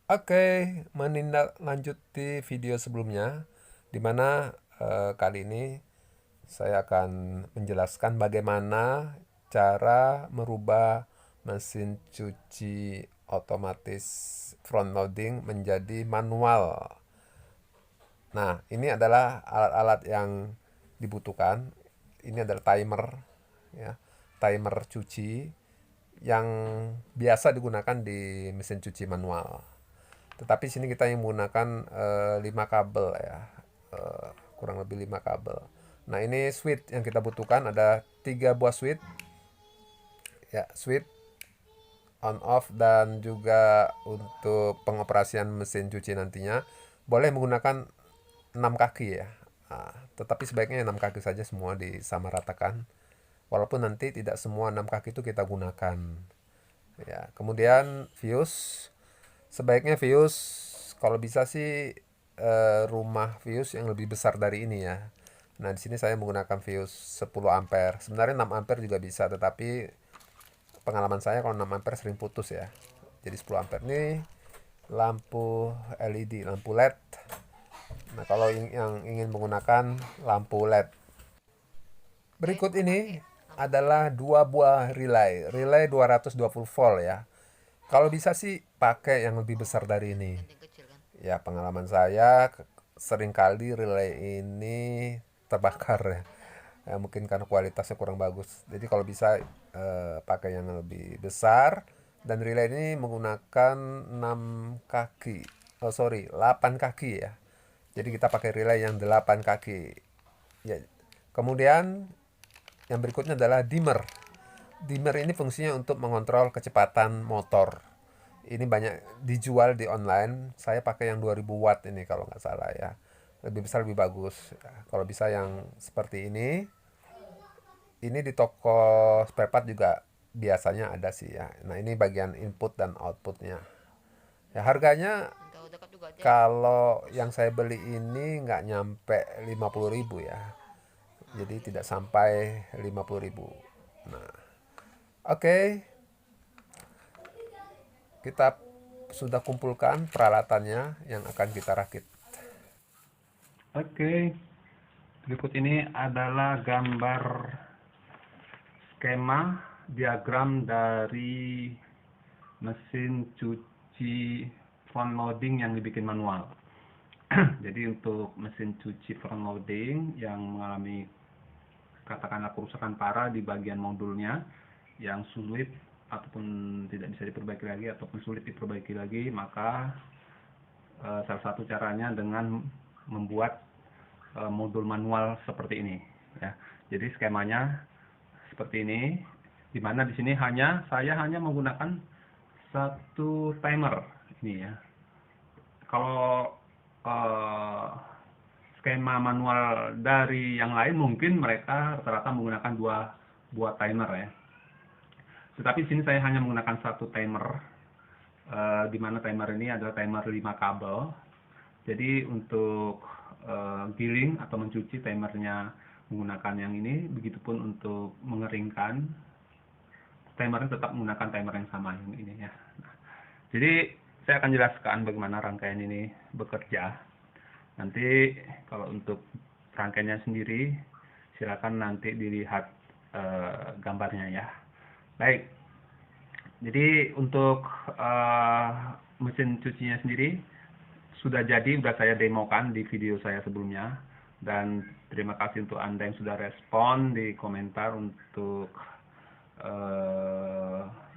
Oke, menindaklanjuti video sebelumnya, di mana kali ini saya akan menjelaskan bagaimana cara merubah mesin cuci otomatis front loading menjadi manual. Nah, ini adalah alat-alat yang dibutuhkan. Ini adalah timer, ya, timer cuci yang biasa digunakan di mesin cuci manual. Tetapi sini kita yang menggunakan 5 kabel ya. Kurang lebih 5 kabel. Nah, ini switch yang kita butuhkan ada 3 buah switch. Ya, switch on off dan juga untuk pengoperasian mesin cuci nantinya boleh menggunakan 6 kaki ya. Nah, tetapi sebaiknya 6 kaki saja semua disamaratakan. Walaupun nanti tidak semua 6 kaki itu kita gunakan. Ya, kemudian fuse. Sebaiknya fuse kalau bisa sih rumah fuse yang lebih besar dari ini ya. Nah, di sini saya menggunakan fuse 10 ampere. Sebenarnya 6 ampere juga bisa, tetapi pengalaman saya kalau 6 ampere sering putus ya. Jadi 10 ampere ini lampu LED, lampu LED. Nah, kalau yang ingin menggunakan lampu LED. Berikut ini adalah dua buah relay. Relay 220 volt ya. Kalau bisa sih pakai yang lebih besar dari ini. Ya, pengalaman saya seringkali relay ini terbakar ya. Mungkin karena kualitasnya kurang bagus. Jadi kalau bisa pakai yang lebih besar, dan relay ini menggunakan 6 kaki. Oh, sorry, 8 kaki ya. Jadi kita pakai relay yang 8 kaki. Ya. Kemudian yang berikutnya adalah dimmer. Dimmer ini fungsinya untuk mengontrol kecepatan motor. Ini banyak dijual di online. Saya pakai yang 2000 watt ini kalau nggak salah ya. Lebih besar lebih bagus. Kalau bisa yang seperti ini di toko spare part juga biasanya ada sih ya. Nah, ini bagian input dan outputnya. Ya, harganya kalau yang saya beli ini nggak nyampe 50.000 ya. Jadi tidak sampai 50.000. Nah, oke, kita sudah kumpulkan peralatannya yang akan kita rakit. Oke, berikut ini adalah gambar skema diagram dari mesin cuci front loading yang dibikin manual. Jadi untuk mesin cuci front loading yang mengalami katakanlah kerusakan parah di bagian modulnya yang sulit ataupun tidak bisa diperbaiki lagi ataupun sulit diperbaiki lagi, maka salah satu caranya dengan membuat modul manual seperti ini ya. Jadi skemanya seperti ini, di mana di sini saya hanya menggunakan satu timer ini ya. Kalau eh, skema manual dari yang lain mungkin mereka rata-rata menggunakan dua buah timer ya. Tetapi di sini saya hanya menggunakan satu timer, di mana timer ini adalah timer 5 kabel. Jadi untuk giling atau mencuci timernya menggunakan yang ini, begitupun untuk mengeringkan timernya tetap menggunakan timer yang sama yang ini ya. Nah, jadi saya akan jelaskan bagaimana rangkaian ini bekerja. Nanti kalau untuk rangkaiannya sendiri silakan nanti dilihat gambarnya ya. Baik. Jadi untuk mesin cucinya sendiri sudah jadi, sudah saya demokan di video saya sebelumnya, dan terima kasih untuk Anda yang sudah respon di komentar untuk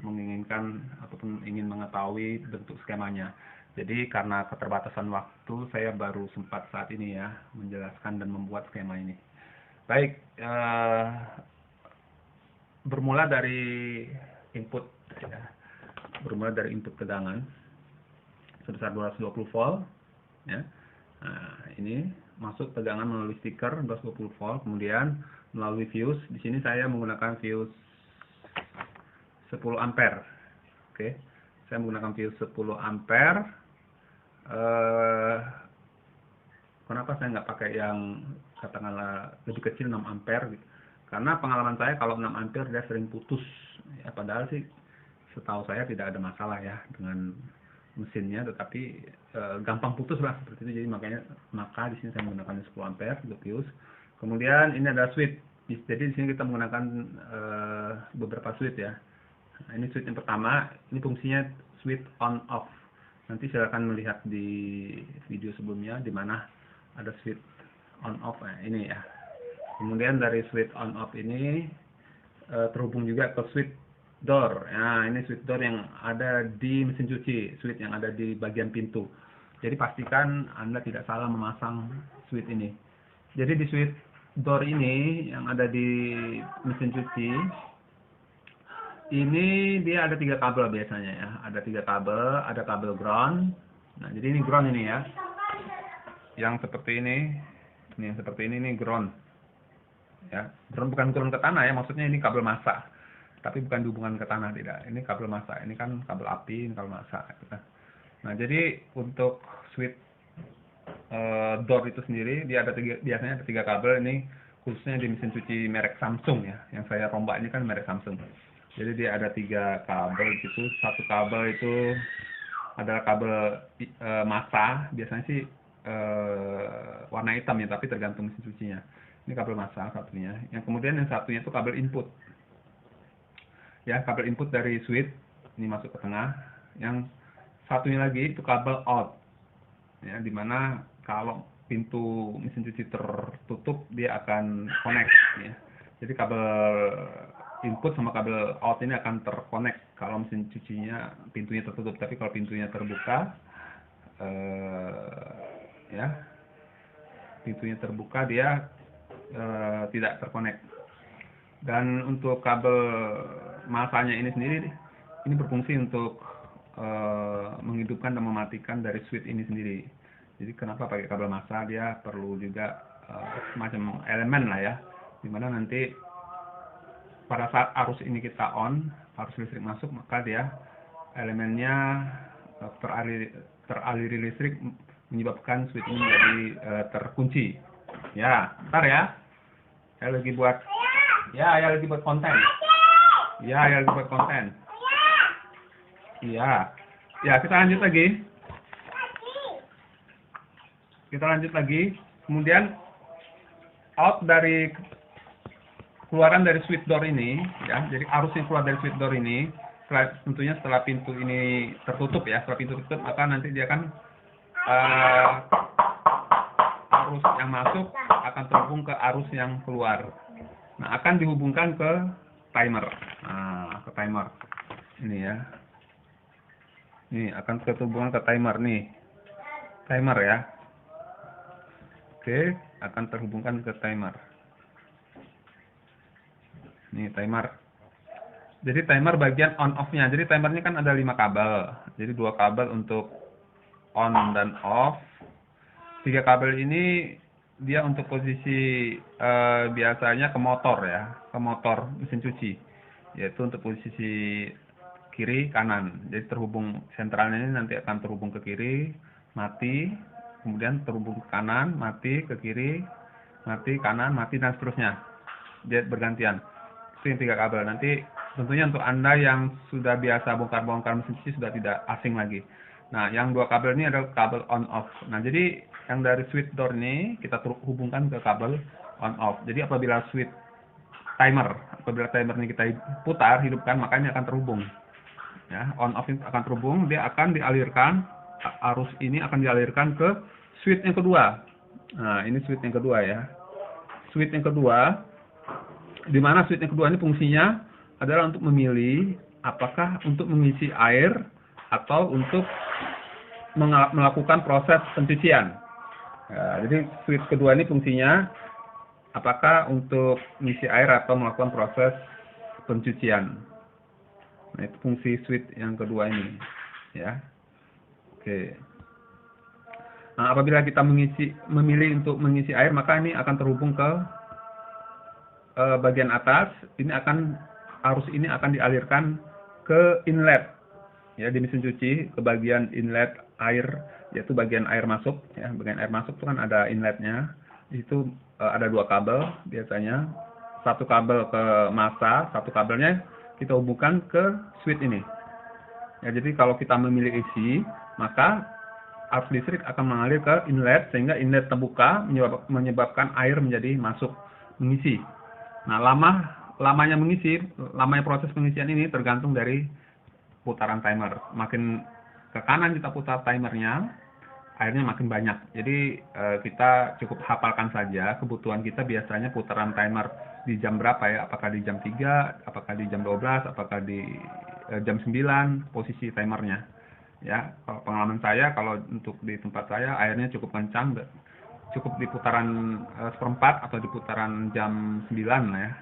menginginkan ataupun ingin mengetahui bentuk skemanya. Jadi karena keterbatasan waktu, saya baru sempat saat ini ya menjelaskan dan membuat skema ini. Baik, bermula dari input ya, bermula dari input tegangan sebesar 220 volt ya. Nah, ini masuk tegangan melalui stiker 220 volt, kemudian melalui fuse. Di sini saya menggunakan fuse 10 ampere. Oke. Saya menggunakan fuse 10 ampere. Kenapa saya nggak pakai yang katakanlah lebih kecil 6 ampere gitu? Karena pengalaman saya kalau 6 ampere dia sering putus. Ya, padahal sih setahu saya tidak ada masalah ya dengan mesinnya, tetapi gampang putus lah seperti itu. Jadi maka di sini saya menggunakan 10 ampere untuk fuse. Kemudian ini ada switch. Jadi di sini kita menggunakan beberapa switch ya. Nah, ini switch yang pertama, ini fungsinya switch on off. Nanti silakan melihat di video sebelumnya di mana ada switch on off, ini ya. Kemudian dari switch on off ini terhubung juga ke switch door. Nah, ini switch door yang ada di mesin cuci, switch yang ada di bagian pintu. Jadi pastikan Anda tidak salah memasang switch ini. Jadi di switch door ini yang ada di mesin cuci, ini dia ada 3 kabel biasanya ya. Ada 3 kabel, ada kabel ground. Nah, jadi ini ground ini ya. Yang seperti ini yang seperti ini ground. Ya, ground bukan ground ke tanah ya, maksudnya ini kabel massa. Tapi bukan dihubungkan ke tanah, tidak. Ini kabel massa. Ini kan kabel api, ini kabel massa. Nah, jadi untuk switch door itu sendiri dia biasanya ada 3 kabel. Ini khususnya di mesin cuci merek Samsung ya. Yang saya rombak ini kan merek Samsung. Jadi dia ada 3 kabel gitu. Satu kabel itu adalah kabel massa, biasanya sih warna hitam ya, tapi tergantung mesin cucinya. Ini kabel massa satunya. Yang kemudian yang satunya itu kabel input. Ya, kabel input dari switch ini masuk ke tengah. Yang satunya lagi itu kabel out. Ya, dimana kalau pintu mesin cuci tertutup dia akan connect ya. Jadi kabel input sama kabel out ini akan terconnect kalau mesin cucinya pintunya tertutup. Tapi kalau pintunya terbuka ya, pintunya terbuka dia tidak terconnect. Dan untuk kabel massanya ini sendiri, ini berfungsi untuk menghidupkan dan mematikan dari switch ini sendiri. Jadi kenapa pakai kabel massa, dia perlu juga semacam elemen lah ya, dimana nanti pada saat arus ini kita on, arus listrik masuk, maka dia elemennya teraliri listrik, menyebabkan switch ini menjadi terkunci. Ya, bentar ya. Saya lagi buat konten. Ya, lagi buat konten. Iya. Ya, kita lanjut lagi. Kemudian keluaran dari switch door ini ya. Jadi arus yang keluar dari switch door ini tentunya setelah pintu ini tertutup ya. Setelah pintu tertutup, maka nanti dia akan arus yang masuk akan terhubung ke arus yang keluar. Nah, akan dihubungkan ke timer. Nah, ke timer. Ini ya. Ini akan terhubungkan ke timer nih. Timer ya. Oke, akan terhubungkan ke timer. Nih, timer. Jadi timer bagian on off-nya. Jadi timernya kan ada 5 kabel. Jadi 2 kabel untuk on dan off. 3 kabel ini dia untuk posisi biasanya ke motor ya, ke motor mesin cuci. Yaitu untuk posisi kiri kanan. Jadi terhubung sentralnya ini nanti akan terhubung ke kiri, mati, kemudian terhubung ke kanan, mati, ke kiri, mati, kanan, mati, dan seterusnya. Dia bergantian. Itu yang 3 kabel. Nanti tentunya untuk Anda yang sudah biasa bongkar-bongkar mesin cuci sudah tidak asing lagi. Nah, yang 2 kabel ini adalah kabel on off. Nah, jadi yang dari switch door ini kita hubungkan ke kabel on off. Jadi apabila timer ini kita putar, hidupkan, maka ini akan terhubung. Ya, on off ini akan terhubung, dia akan dialirkan, arus ini akan dialirkan ke switch yang kedua. Nah, ini switch yang kedua ya. Switch yang kedua, di mana switch yang kedua ini fungsinya adalah untuk memilih apakah untuk mengisi air atau untuk melakukan proses pencucian. Ya, jadi switch kedua ini fungsinya apakah untuk mengisi air atau melakukan proses pencucian. Nah, itu fungsi switch yang kedua ini, ya. Oke. Nah, apabila kita memilih untuk mengisi air, maka ini akan terhubung ke bagian atas. Arus ini akan dialirkan ke inlet, ya, di mesin cuci, ke bagian inlet air, yaitu bagian air masuk. Ya, bagian air masuk itu kan ada inletnya. Di situ ada 2 kabel biasanya. Satu kabel ke massa, satu kabelnya kita hubungkan ke switch ini. Ya, jadi kalau kita memilih isi, maka arus listrik akan mengalir ke inlet sehingga inlet terbuka menyebabkan air menjadi masuk mengisi. Nah, lamanya proses pengisian ini tergantung dari putaran timer. Makin ke kanan kita putar timernya, airnya makin banyak. Jadi kita cukup hafalkan saja kebutuhan kita biasanya putaran timer di jam berapa ya, apakah di jam 3, apakah di jam 12, apakah di jam 9 posisi timernya. Ya, kalau pengalaman saya, kalau untuk di tempat saya airnya cukup kencang, cukup di putaran seperempat atau di putaran jam 9 lah ya.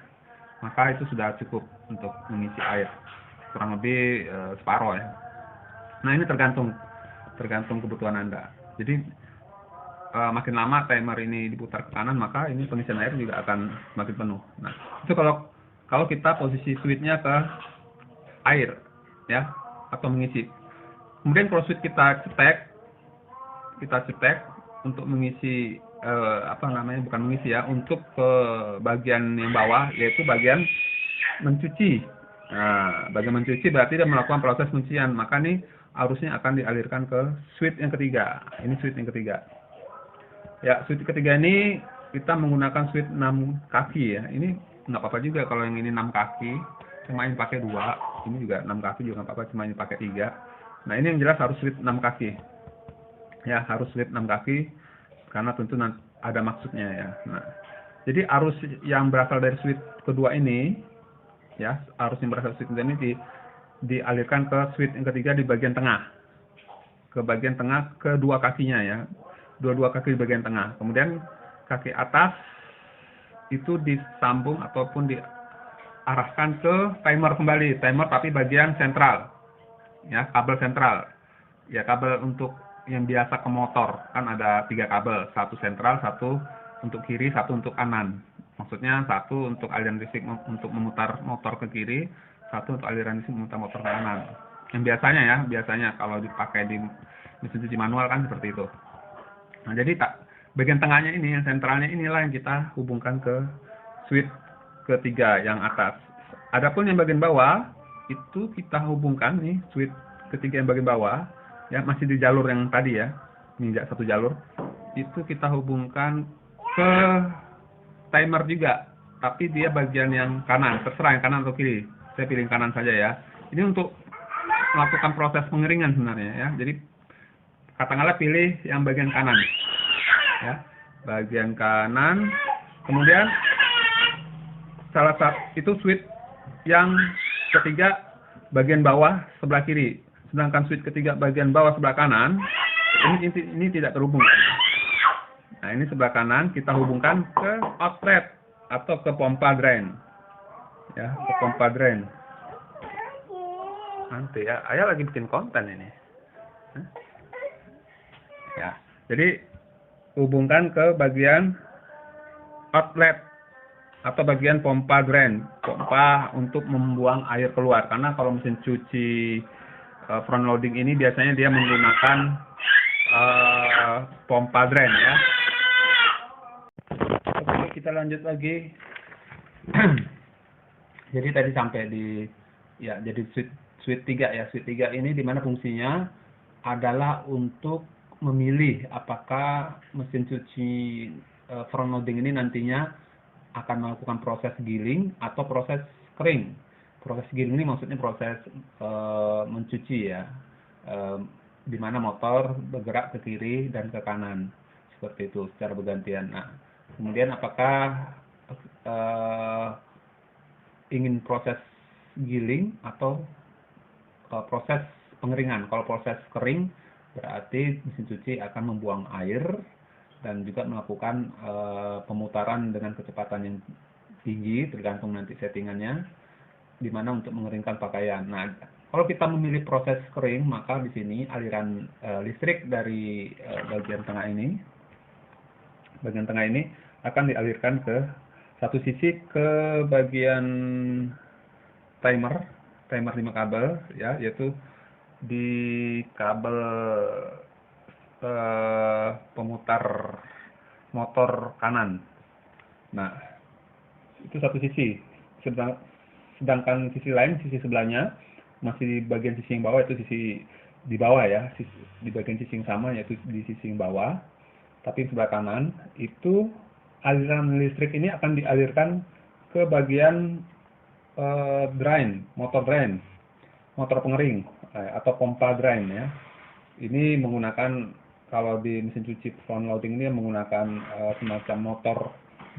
Maka itu sudah cukup untuk mengisi air, kurang lebih separuh ya. Nah, ini tergantung kebutuhan Anda. Jadi makin lama timer ini diputar ke kanan, maka ini pengisian air juga akan semakin penuh. Nah, itu kalau kita posisi switch-nya ke air ya, atau mengisi. Kemudian kalau switch kita cetek untuk mengisi bukan mengisi ya, untuk ke bagian yang bawah, yaitu bagian mencuci. Nah, bagian mencuci berarti dia melakukan proses pencucian, maka nih arusnya akan dialirkan ke switch yang ketiga. Ini switch yang ketiga. Ya, switch ketiga ini kita menggunakan switch 6 kaki ya. Ini nggak apa-apa juga kalau yang ini 6 kaki, cuma ini pakai 2. Ini juga 6 kaki juga nggak apa-apa, cuma ini pakai 3. Nah, ini yang jelas harus switch 6 kaki. Ya, harus switch 6 kaki karena tentu ada maksudnya ya. Nah, jadi arus yang berasal dari switch kedua ini ya, arus yang berasal dari switch kedua ini dialirkan ke switch yang ketiga di bagian tengah. Ke bagian tengah kedua kakinya ya. Dua-dua kaki di bagian tengah. Kemudian kaki atas itu disambung ataupun diarahkan ke timer kembali. Timer tapi bagian sentral. Ya, kabel sentral. Ya, kabel untuk yang biasa ke motor. Kan ada 3 kabel. 1 sentral, 1 untuk kiri, 1 untuk kanan. Maksudnya 1 untuk aliran listrik untuk memutar motor ke kiri, 1 untuk aliran listrik memutar motor ke kanan. Yang biasanya kalau dipakai di mesin cuci manual kan seperti itu. Nah, jadi bagian tengahnya ini, yang sentralnya inilah yang kita hubungkan ke switch ketiga yang atas. Adapun yang bagian bawah itu kita hubungkan nih, switch ketiga yang bagian bawah ya, masih di jalur yang tadi ya, ninja 1 jalur, itu kita hubungkan ke timer juga, tapi dia bagian yang kanan, terserah yang kanan atau kiri. Saya pilih kanan saja ya. Ini untuk melakukan proses pengeringan sebenarnya ya. Jadi katakanlah pilih yang bagian kanan ya, bagian kanan. Kemudian salah satu itu switch yang ketiga bagian bawah sebelah kiri, sedangkan switch ketiga bagian bawah sebelah kanan ini tidak terhubung. Nah, ini sebelah kanan kita hubungkan ke outlet atau ke pompa drain ya, ke pompa drain. Nanti ya, ayah lagi bikin konten ini ya. Jadi hubungkan ke bagian outlet atau bagian pompa drain, pompa untuk membuang air keluar. Karena kalau mesin cuci front loading ini biasanya dia menggunakan pompa drain ya. Oke, kita lanjut lagi. Jadi tadi sampai di ya, jadi switch 3 ya. Switch 3 ini dimana fungsinya adalah untuk memilih apakah mesin cuci front loading ini nantinya akan melakukan proses giling atau proses kering. Proses giling ini maksudnya proses mencuci ya, di mana motor bergerak ke kiri dan ke kanan seperti itu secara bergantian. Nah, kemudian apakah ingin proses giling atau proses pengeringan. Kalau proses kering berarti mesin cuci akan membuang air dan juga melakukan pemutaran dengan kecepatan yang tinggi, tergantung nanti settingannya, di mana untuk mengeringkan pakaian. Nah, kalau kita memilih proses kering, maka di sini aliran listrik dari bagian tengah ini akan dialirkan ke satu sisi ke bagian timer 5 kabel ya, yaitu di kabel pemutar motor kanan. Nah, itu satu sisi. Sedangkan sisi lain, sisi sebelahnya, masih di bagian sisi yang bawah itu sisi di bawah ya, di bagian sisi yang sama, yaitu di sisi yang bawah. Tapi sebelah kanan itu aliran listrik ini akan dialirkan ke bagian motor drain, motor pengering atau pompa drain ya. Ini menggunakan, kalau di mesin cuci front loading ini menggunakan semacam motor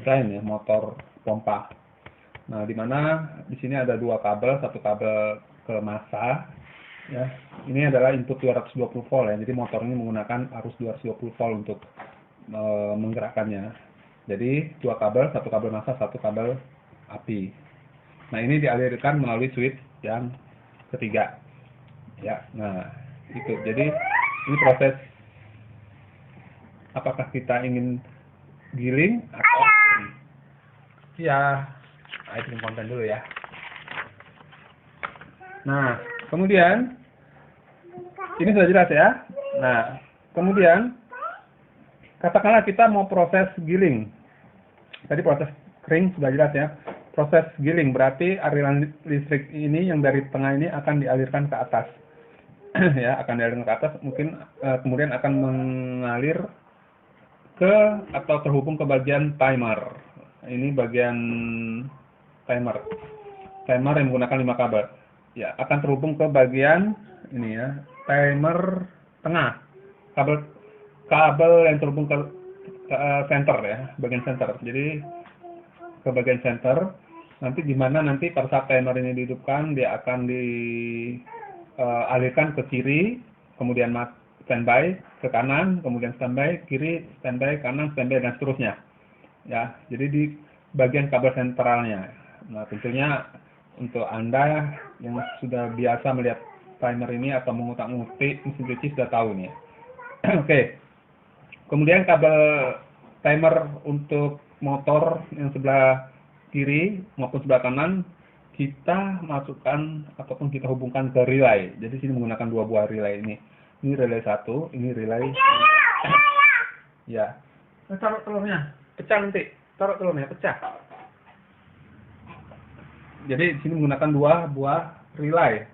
drain ya, motor pompa. Nah, di mana di sini ada dua kabel, satu kabel ke massa ya. Ini adalah input 220 volt ya. Jadi motor ini menggunakan arus 220 volt untuk menggerakkannya. Jadi dua kabel, satu kabel massa, satu kabel api. Nah, ini dialirkan melalui switch yang ketiga. Ya, nah itu. Jadi ini proses, apakah kita ingin giling atau ya, itu konten dulu ya. Nah, kemudian ini sudah jelas ya. Nah, kemudian katakanlah kita mau proses giling. Tadi proses kering sudah jelas ya. Proses giling berarti aliran listrik ini yang dari tengah ini akan dialirkan ke atas. Ya, akan dialirkan ke atas, mungkin kemudian akan mengalir ke atau terhubung ke bagian timer. Ini bagian timer. Timer yang menggunakan 5 kabel. Ya, akan terhubung ke bagian ini ya, timer tengah. Kabel yang terhubung ke center ya, bagian center. Jadi ke bagian center, nanti gimana nanti pada saat timer ini dihidupkan, dia akan dialirkan ke kiri, kemudian standby ke kanan, kemudian standby kiri, standby kanan, standby dan seterusnya. Ya, jadi di bagian kabel sentralnya. Nah, tentunya untuk Anda yang sudah biasa melihat timer ini atau mengutak-ngutik mesin cuci sudah tahu nih. Oke. Kemudian kabel timer untuk motor yang sebelah kiri maupun sebelah kanan kita masukkan ataupun kita hubungkan ke relay. Jadi sini menggunakan dua buah relay ini. Ini relay 1, ini relay. Ya. Taruh telurnya. Pecah nanti. Taruh telurnya, pecah. Jadi sini menggunakan dua buah relay.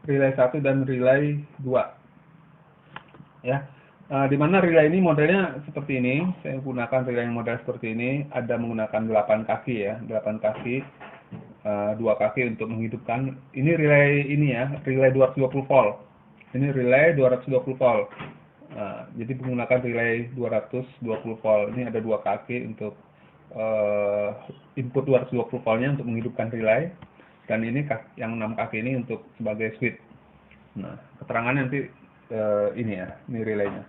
Relay 1 dan relay 2. Ya. Di mana relay ini modelnya seperti ini. Saya gunakan relay yang model seperti ini. Ada menggunakan 8 kaki ya, 8 kaki, 2 kaki untuk menghidupkan. Ini relay ini ya, relay 220 volt. Ini relay 220 volt. Jadi menggunakan relay 220 volt. Ini ada 2 kaki untuk input 220 voltnya untuk menghidupkan relay. Dan ini yang 6 kaki ini untuk sebagai switch. Nah, keterangannya nanti ini ya, ini relaynya.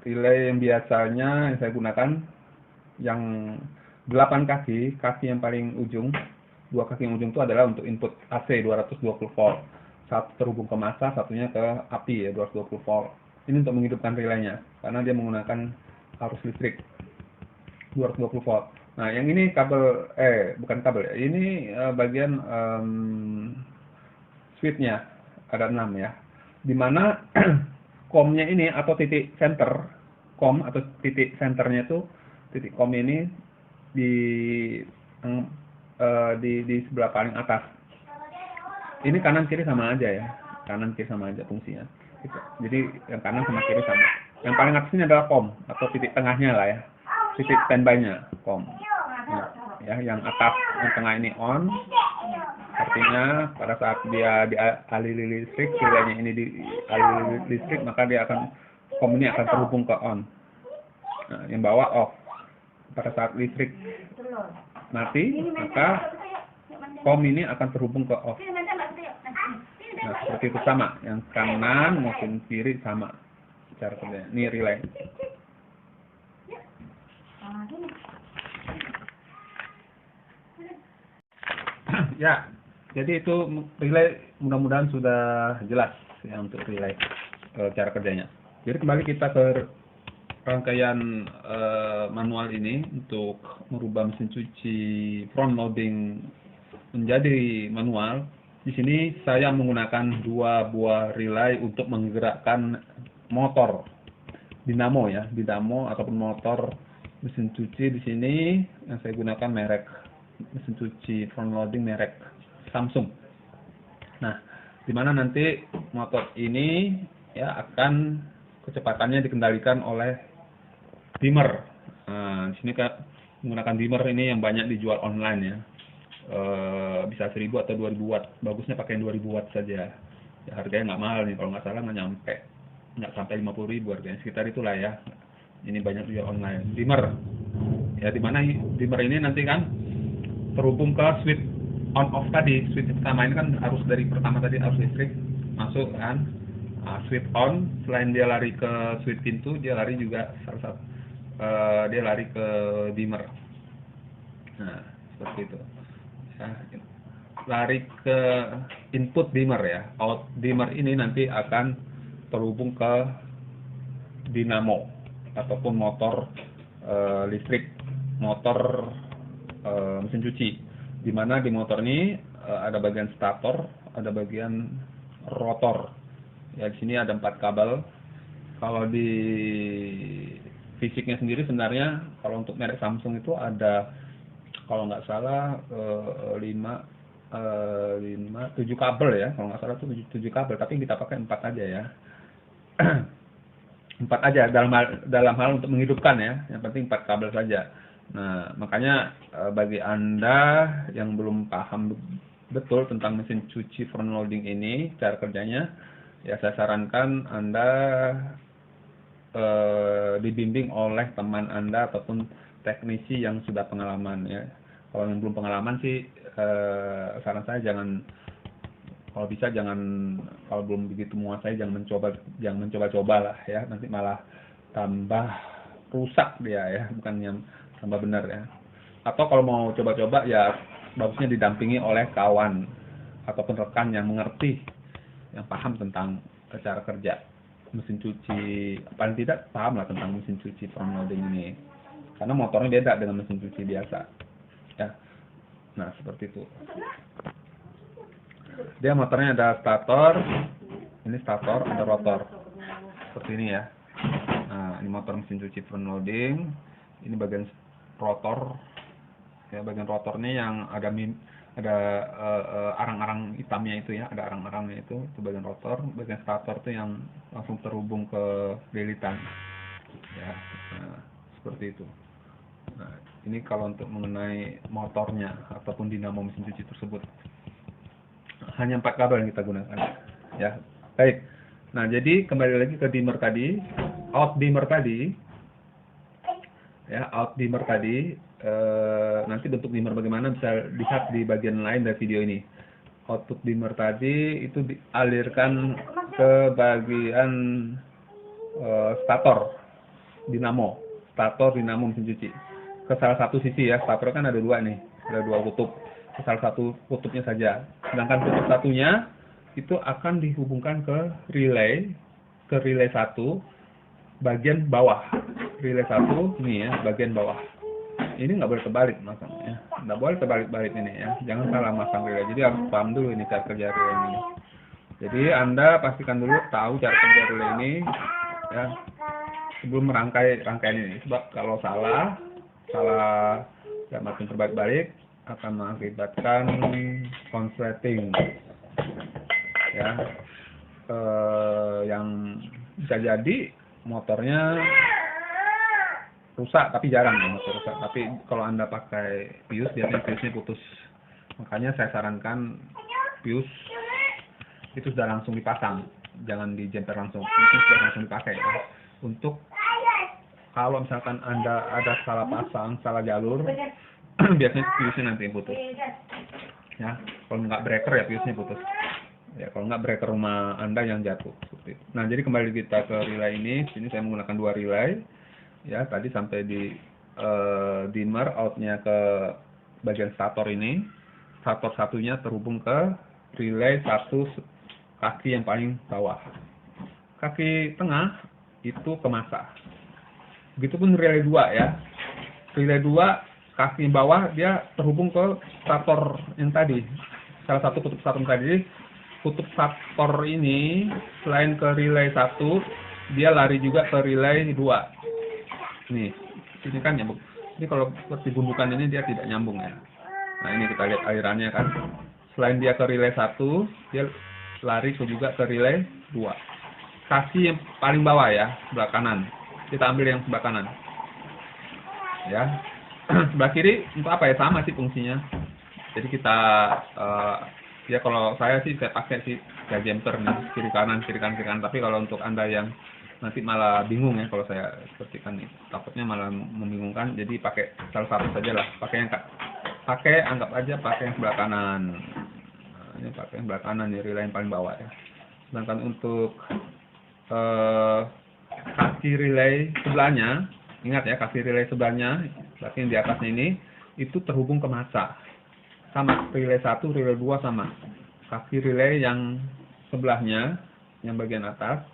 Relay yang biasanya yang saya gunakan yang 8 kaki, kaki yang paling ujung, 2 kaki yang ujung itu adalah untuk input AC 220 volt. Satu terhubung ke massa, satunya ke api ya 220 volt. Ini untuk menghidupkan relaynya karena dia menggunakan arus listrik 220 volt. Nah, yang ini kabel bukan kabel ya. Ini bagian switchnya ada 6 ya. Dimana komnya ini atau titik center kom atau titik senternya itu, titik kom ini di sebelah paling atas. Ini kanan kiri sama aja ya, kanan kiri sama aja fungsinya. Jadi yang kanan sama kiri sama. Yang paling atas ini adalah kom atau titik tengahnya lah ya, titik standby-nya kom. Nah, ya, yang atas yang tengah ini on. Artinya pada saat dia dialiri listrik, relaynya ini dialiri listrik, maka dia akan kom ini akan terhubung ke on. Nah, yang bawah off. Pada saat listrik mati, maka kom ini akan terhubung ke off. Nah, seperti itu sama. Yang kanan maupun kiri sama cara kerjanya. Ini relay. Ya. Jadi itu relay, mudah-mudahan sudah jelas ya untuk relay cara kerjanya. Jadi kembali kita ke rangkaian manual ini untuk merubah mesin cuci front loading menjadi manual. Di sini saya menggunakan 2 buah relay untuk menggerakkan motor dinamo ya, dinamo ataupun motor mesin cuci. Di sini yang saya gunakan merek mesin cuci front loading merek Samsung. Nah, Dimana nanti motor ini ya akan kecepatannya dikendalikan oleh dimmer. Nah, di sini kan menggunakan dimmer ini yang banyak dijual online ya. Bisa 1000 atau 2000 watt. Bagusnya pakai yang 2000 watt saja. Ya, harganya nggak mahal nih, kalau nggak salah nggak sampai 50.000 harganya, sekitar itulah ya. Ini banyak dijual online. Dimmer. Ya, dimana dimmer ini nanti kan terhubung ke switch on off tadi. Switch pertama ini kan arus dari pertama tadi, arus listrik masuk kan. Switch on, selain dia lari ke switch pintu, dia lari juga dia lari ke dimmer. Nah, seperti itu. Nah, lari ke input dimmer ya. Out dimmer ini nanti akan terhubung ke dinamo ataupun motor listrik, motor mesin cuci. Dimana di motor ini ada bagian stator, ada bagian rotor. Ya, di sini ada 4 kabel. Kalau di fisiknya sendiri sebenarnya kalau untuk merek Samsung itu ada, kalau nggak salah 7 kabel ya, kalau nggak salah tuh 7 kabel, tapi kita pakai 4 aja ya. 4 aja dalam hal untuk menghidupkan ya, yang penting 4 kabel saja. Nah, makanya bagi Anda yang belum paham betul tentang mesin cuci front loading ini, cara kerjanya, ya saya sarankan Anda dibimbing oleh teman Anda ataupun teknisi yang sudah pengalaman ya. Kalau yang belum pengalaman sih saran saya kalau bisa kalau belum begitu menguasai jangan mencoba-coba lah ya, nanti malah tambah rusak dia ya, bukannya tambah benar ya. Atau kalau mau coba-coba ya bagusnya didampingi oleh kawan ataupun rekan yang mengerti, yang paham tentang cara kerja mesin cuci, paling tidak paham lah tentang mesin cuci front loading ini, karena motornya beda dengan mesin cuci biasa ya. Nah, seperti itu. Dia motornya ada stator, ini stator, ada rotor seperti ini ya. Nah, ini motor mesin cuci front loading, ini bagian rotor ya. Bagian rotornya yang ada arang-arang hitamnya itu ya, ada arang-arangnya itu bagian rotor. Bagian stator itu yang langsung terhubung ke lilitan ya. Nah, seperti itu. Nah, ini kalau untuk mengenai motornya ataupun dinamo mesin cuci tersebut, hanya 4 kabel yang kita gunakan ya. Baik, nah jadi kembali lagi ke dimmer tadi, out dimmer tadi ya. Out dimmer tadi nanti bentuk dimmer bagaimana bisa lihat di bagian lain dari video ini. Output dimmer tadi itu dialirkan ke bagian stator dinamo mesin cuci, ke salah satu sisi ya. Stator kan ada 2 nih, ada 2 kutub, ke salah satu kutubnya saja. Sedangkan kutub satunya itu akan dihubungkan ke relay 1 bagian bawah. Relay 1 ini ya, bagian bawah. Ini nggak boleh terbalik masangnya, nggak boleh terbalik-balik ini ya. Jangan salah masang relay. Jadi harus paham dulu ini cara kerja relay ini. Jadi Anda pastikan dulu tahu cara kerja relay ini ya sebelum merangkai rangkaian ini. Sebab kalau salah dan makin terbalik-balik akan mengakibatkan konsleting ya, yang bisa jadi motornya rusak, tapi jarang ya motor rusak. Tapi kalau Anda pakai fuse, biasanya fuse-nya putus. Makanya saya sarankan fuse itu sudah langsung dipasang, jangan dijemper langsung. Fuse sudah langsung dipakai ya. Untuk kalau misalkan Anda ada salah pasang, salah jalur, biasanya fuse-nya nanti yang putus. Ya, kalau nggak breaker ya fuse-nya putus. Ya, kalau nggak breaker rumah Anda yang jatuh. Seperti itu. Nah, jadi kembali kita ke relay ini. Sini saya menggunakan 2 relay. Ya, tadi sampai di dimmer, outnya ke bagian stator ini. Stator satunya terhubung ke relay 1 kaki yang paling bawah. Kaki tengah itu ke massa. Begitupun relay 2 ya. Relay 2 kaki bawah dia terhubung ke stator yang tadi. Salah satu kutub stator tadi. Kutub stator ini selain ke relay 1, dia lari juga ke relay 2. Nih, ini kan nyambung. Ini kalau seperti gundukan ini dia tidak nyambung ya. Nah, ini kita lihat alirannya kan. Selain dia ke relay 1, dia lari juga ke relay 2. Kaki yang paling bawah ya, sebelah kanan. Kita ambil yang sebelah kanan. Ya. Sebelah kiri untuk apa ya? Sama sih fungsinya. Jadi kita ya kalau saya sih saya pakai sih ya jumper nih, kiri kanan kiri kanan kiri kanan. Tapi kalau untuk Anda yang nanti malah bingung ya kalau saya seperti kan nih, takutnya malah membingungkan. Jadi pakai salah satu saja lah. Anggap aja pakai yang sebelah kanan. Nah, ini pakai yang sebelah kanan nih, relay yang paling bawah ya. Sedangkan untuk kaki relay sebelahnya, ingat ya, kaki relay sebelahnya, berarti yang di atasnya ini, itu terhubung ke massa. Sama, relay 1, relay 2 sama. Kaki relay yang sebelahnya, yang bagian atas,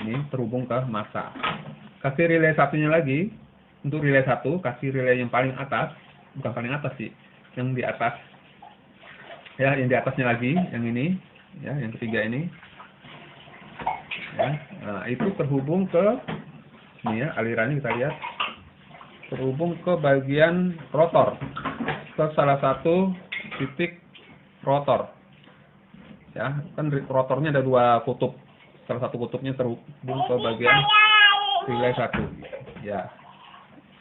ini terhubung ke massa. Kaki relay satunya lagi, untuk relay 1, kaki relay yang paling atas, bukan paling atas sih, yang di atas, ya, yang di atasnya lagi, yang ini, ya, yang ketiga ini, ya. Nah, itu terhubung ke ini ya, alirannya kita lihat terhubung ke bagian rotor, ke salah satu titik rotor ya. Kan rotornya ada 2 kutub, salah satu kutubnya terhubung ke bagian relay 1 ya,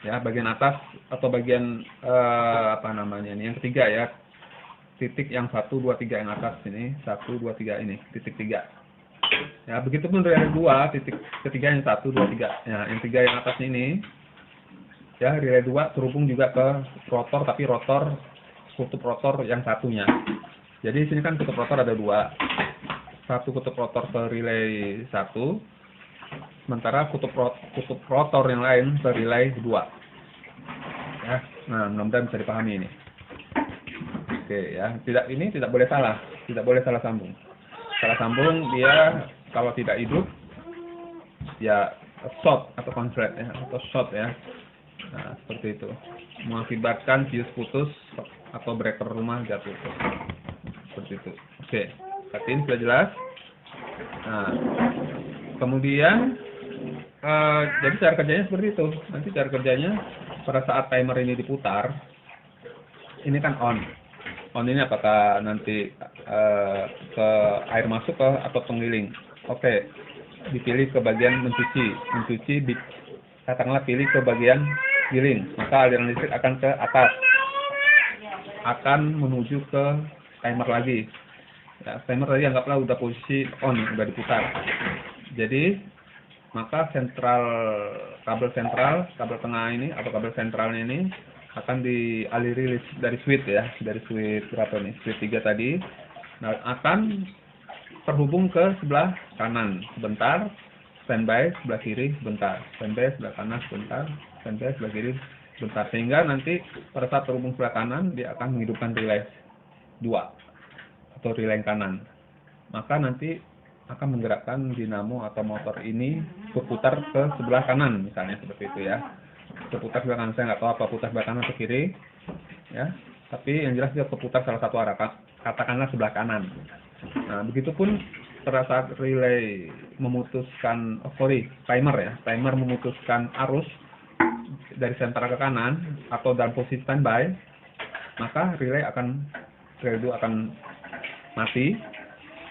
ya, bagian atas atau bagian apa namanya ini, yang ketiga ya, titik yang 1, 2, 3 yang atas ini, 1, 2, 3 ini, titik 3 ya. Begitupun relay 2, titik ketiga yang 1, 2, 3 ya, yang 3 yang atas ini ya, relay 2 terhubung juga ke rotor, tapi rotor, kutub rotor yang satunya. Jadi di sini kan kutub rotor ada 2, satu kutub rotor ke relay 1, sementara kutub rotor yang lain ke relay 2 ya. Nah, mudah-mudahan bisa dipahami ini. Oke ya, ini tidak boleh salah sambung. Salah sambung dia kalau tidak hidup ya short atau konslet ya, atau short ya. Nah, seperti itu, mengakibatkan fuse putus atau breaker rumah jatuh, seperti itu. Oke, ini sudah jelas. Nah, kemudian jadi cara kerjanya seperti itu. Nanti cara kerjanya pada saat timer ini diputar, ini kan on ini apakah nanti ke air masuk ke atau penggiling. Oke, dipilih ke bagian mencuci katakanlah pilih ke bagian giling, maka aliran listrik akan ke atas, akan menuju ke timer lagi ya. Timer tadi anggaplah udah posisi on, udah diputar. Jadi maka kabel tengah ini atau kabel sentralnya ini akan dialiri dari switch ya, dari switch berapa nih, switch 3 tadi. Nah, akan terhubung ke sebelah kanan sebentar, standby sebelah kiri sebentar, standby sebelah kanan sebentar, standby sebelah kiri sebentar, sehingga nanti pada saat terhubung sebelah kanan dia akan menghidupkan relay 2 atau relay kanan. Maka nanti akan menggerakkan dinamo atau motor ini berputar ke sebelah kanan, misalnya seperti itu ya. Berputar sebelah kanan, saya nggak tahu apa putar sebelah kanan atau kiri ya, tapi yang jelas dia berputar salah satu arah, katakanlah sebelah kanan. Nah, begitupun pada saat relay memutuskan timer memutuskan arus dari sentral ke kanan atau dalam posisi standby, maka relay 2 akan mati,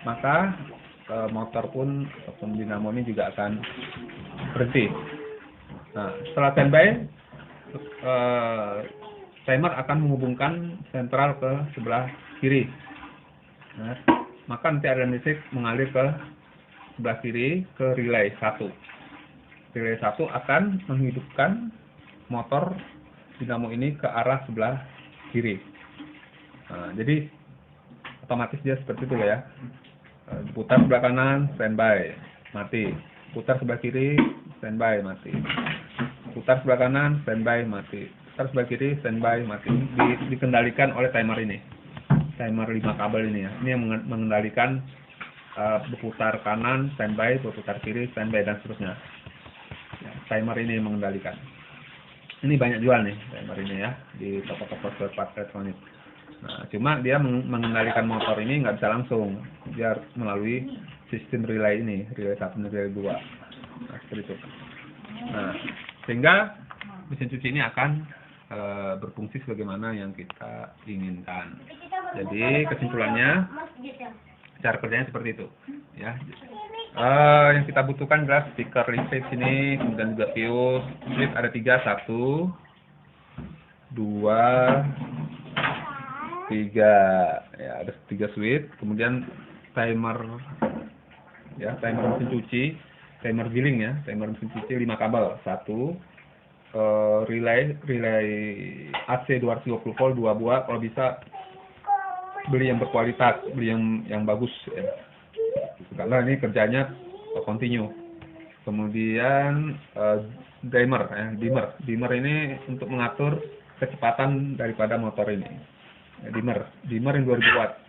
maka motor pun ataupun dinamo ini juga akan berhenti. Nah, setelah standby, timer akan menghubungkan sentral ke sebelah kiri. Nah, maka nanti aliran listrik mengalir ke sebelah kiri ke relay 1. Relay 1 akan menghidupkan motor dinamo ini ke arah sebelah kiri. Nah, jadi otomatis dia seperti itu ya. Putar sebelah kanan, standby, mati. Putar sebelah kiri, standby, mati. Putar sebelah kanan, standby, mati. Putar sebelah kiri, standby, mati. Dikendalikan oleh timer ini. Timer 5 kabel ini ya. Ini yang mengendalikan berputar kanan, standby, berputar kiri, standby, dan seterusnya. Ya, timer ini yang mengendalikan. Ini banyak jual nih timer ini ya di toko-toko spare part elektronik. Nah, cuma dia mengendalikan motor ini nggak bisa langsung, dia melalui sistem relay ini, relay 1 dan relay 2. Nah, seperti itu. Nah, sehingga mesin cuci ini akan berfungsi sebagaimana yang kita inginkan. Jadi kesimpulannya, Cara kerjanya seperti itu, ya. Yang kita butuhkan adalah speaker listrik sini, kemudian juga fuse. Switch ada 3, 1, 2, 3, ya ada 3 switch. Kemudian timer, ya timer mesin cuci, timer giling ya, timer mesin cuci 5 kabel, 1, relay AC 220 volt 2 buah, kalau bisa beli yang berkualitas, beli yang bagus ya. Karena ini kerjanya continue. Kemudian dimmer ya, dimmer ini untuk mengatur kecepatan daripada motor ini. Ya, dimmer yang 2000 watt.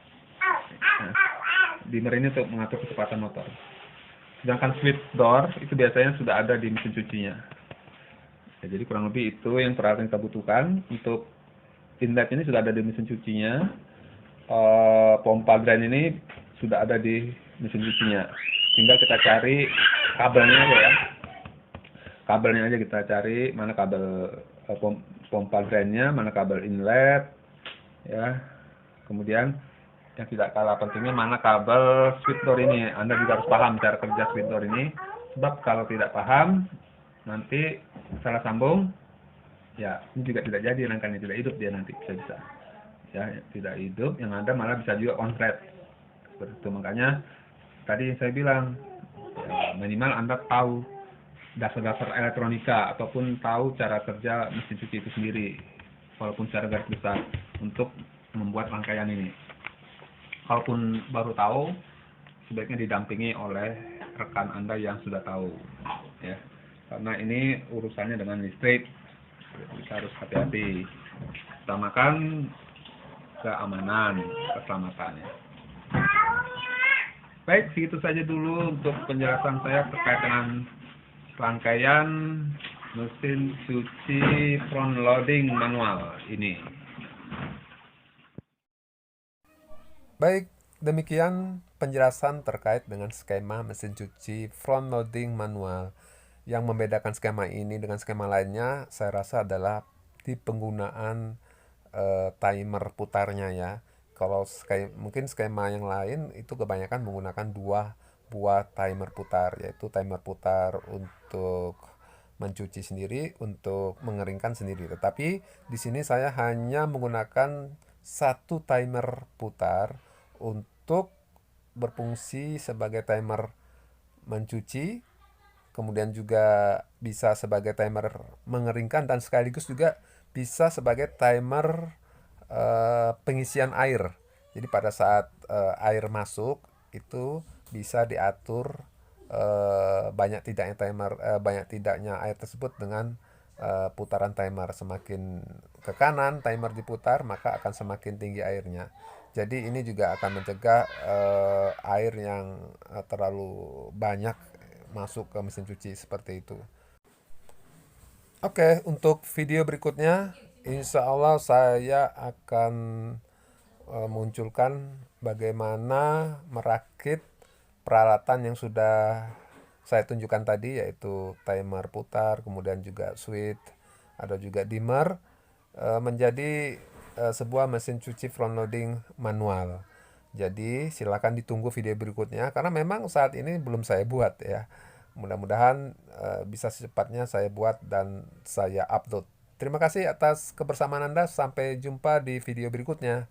Nah, dimmer ini untuk mengatur kecepatan motor. Sedangkan switch door itu biasanya sudah ada di mesin cucinya. Ya, jadi kurang lebih itu yang peralatan kita butuhkan. Untuk inlet ini sudah ada di mesin cucinya. Pompa drain ini sudah ada di mesin cucinya. Tinggal kita cari kabelnya aja ya. Kabelnya aja kita cari, mana kabel pompa drainnya, mana kabel inlet, ya. Kemudian yang tidak kalah pentingnya mana kabel switch door ini. Anda juga harus paham cara kerja switch door ini. Sebab kalau tidak paham, nanti salah sambung, ya ini juga tidak jadi, rangkanya tidak hidup dia nanti bisa-bisa. Ya, tidak hidup, yang ada malah bisa juga konslet. Seperti itu, makanya tadi saya bilang, ya, minimal Anda tahu dasar-dasar elektronika ataupun tahu cara kerja mesin cuci itu sendiri, walaupun secara garis besar untuk membuat rangkaian ini. Kalaupun baru tahu, sebaiknya didampingi oleh rekan Anda yang sudah tahu, ya, karena ini urusannya dengan listrik, kita harus hati-hati. Utamakan keamanan, keselamatannya. Baik, segitu saja dulu untuk penjelasan saya terkait dengan rangkaian mesin cuci front loading manual ini. Baik, demikian penjelasan terkait dengan skema mesin cuci front loading manual. Yang membedakan skema ini dengan skema lainnya, saya rasa adalah di penggunaan timer putarnya ya. Kalau mungkin skema yang lain itu kebanyakan menggunakan 2 buah timer putar, yaitu timer putar untuk mencuci sendiri, untuk mengeringkan sendiri. Tetapi di sini saya hanya menggunakan 1 timer putar untuk berfungsi sebagai timer mencuci, kemudian juga bisa sebagai timer mengeringkan, dan sekaligus juga bisa sebagai timer pengisian air. Jadi pada saat air masuk itu bisa diatur banyak tidaknya air tersebut dengan putaran timer. Semakin ke kanan timer diputar, maka akan semakin tinggi airnya. Jadi ini juga akan mencegah air yang terlalu banyak masuk ke mesin cuci seperti itu. Oke, untuk video berikutnya, insya Allah saya akan munculkan bagaimana merakit peralatan yang sudah saya tunjukkan tadi, yaitu timer putar, kemudian juga switch, ada juga dimmer, menjadi sebuah mesin cuci front loading manual. Jadi silakan ditunggu video berikutnya, karena memang saat ini belum saya buat ya. Mudah-mudahan bisa secepatnya saya buat dan saya upload. Terima kasih atas kebersamaan Anda. Sampai jumpa di video berikutnya.